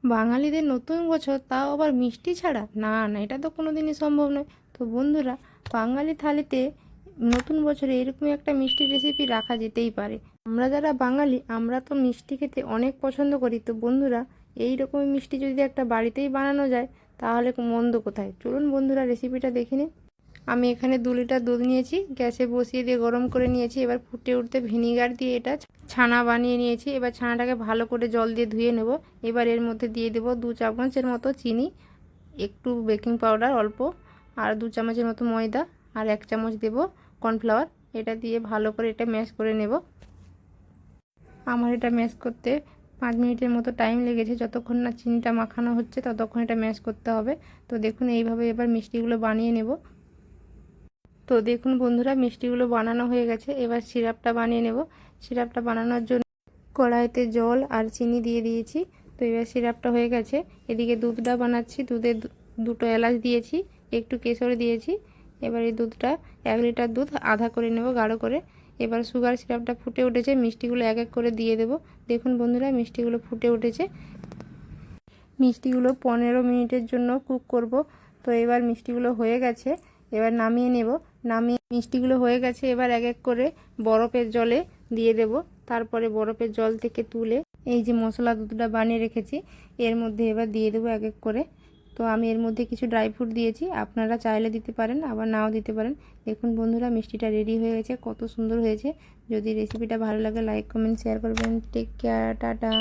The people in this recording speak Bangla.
বাঙালিদের নতুন বছর, তাও আবার মিষ্টি ছাড়া? না না, এটা তো কোনো দিনই সম্ভব নয়। তো বন্ধুরা, বাঙালি থালিতে নতুন বছরে এরকমই একটা মিষ্টি রেসিপি রাখা যেতেই পারে। আমরা যারা বাঙালি, আমরা তো মিষ্টি খেতে অনেক পছন্দ করি। তো বন্ধুরা, এই রকম মিষ্টি যদি একটা বাড়িতেই বানানো যায়, তাহলে মন্দ কোথায়। চলুন বন্ধুরা, রেসিপিটা দেখে নিন। আমি এখানে 2 লিটার দুধ নিয়েছি, গ্যাসে বসিয়ে দিয়ে গরম করে নিয়েছি। এবার ফুটে উঠতে ভিনিগার দিয়ে এটা ছানা বানিয়ে নিয়েছি। এবার ছানাটাকে ভালো করে জল দিয়ে ধুয়ে নেব। এবার এর মধ্যে দিয়ে দেবো 2 চামচের মতো চিনি, একটু বেকিং পাউডার অল্প, আর 2 চামচের মতো ময়দা, আর 1 চামচ দেব কর্নফ্লাওয়ার। এটা দিয়ে ভালো করে এটা ম্যাশ করে নেব। আমার এটা ম্যাশ করতে 5 মিনিটের মতো টাইম লেগেছে। যতক্ষণ না চিনিটা মাখানো হচ্ছে ততক্ষণ এটা ম্যাশ করতে হবে। তো দেখুন, এইভাবে এবার মিষ্টিগুলো বানিয়ে নেব। তো দেখুন বন্ধুরা, মিষ্টিগুলো বানানো হয়ে গেছে। এবার সিরাপটা বানিয়ে নেব। সিরাপটা বানানোর জন্য কড়াইতে জল আর চিনি দিয়ে দিয়েছি। তো এবার সিরাপটা হয়ে গেছে। এদিকে দুধটা বানাচ্ছি। দুধে 2টো এলাচ দিয়েছি, একটু কেশর দিয়েছি। এবার এই দুধটা 1 লিটার দুধ আধা করে নেব গাঢ় করে। এবার সুগার সিরাপটা ফুটে উঠেছে, মিষ্টিগুলো এক এক করে দিয়ে দেব। দেখুন বন্ধুরা, মিষ্টিগুলো ফুটে উঠেছে। মিষ্টিগুলো 15 মিনিটের জন্য কুক করব। তো এবার মিষ্টিগুলো হয়ে গেছে, এবার নামিয়ে নেব। নামিয়ে মিষ্টিগুলো হয়ে গেছে, এবার এক এক করে বরফের জলে দিয়ে দেব। তারপরে বরফের জল থেকে তুলে এই যে মশলা দুধটা বানিয়ে রেখেছি, এর মধ্যে এবার দিয়ে দেবো এক এক করে। তো আমি এর মধ্যে কিছু ড্রাই ফ্রুট দিয়েছি, আপনারা চাইলে দিতে পারেন, আবার নাও দিতে পারেন। দেখুন বন্ধুরা, মিষ্টিটা রেডি হয়ে গেছে, কত সুন্দর হয়েছে। যদি রেসিপিটা ভালো লাগে, লাইক কমেন্ট শেয়ার করবেন। Take care, tata.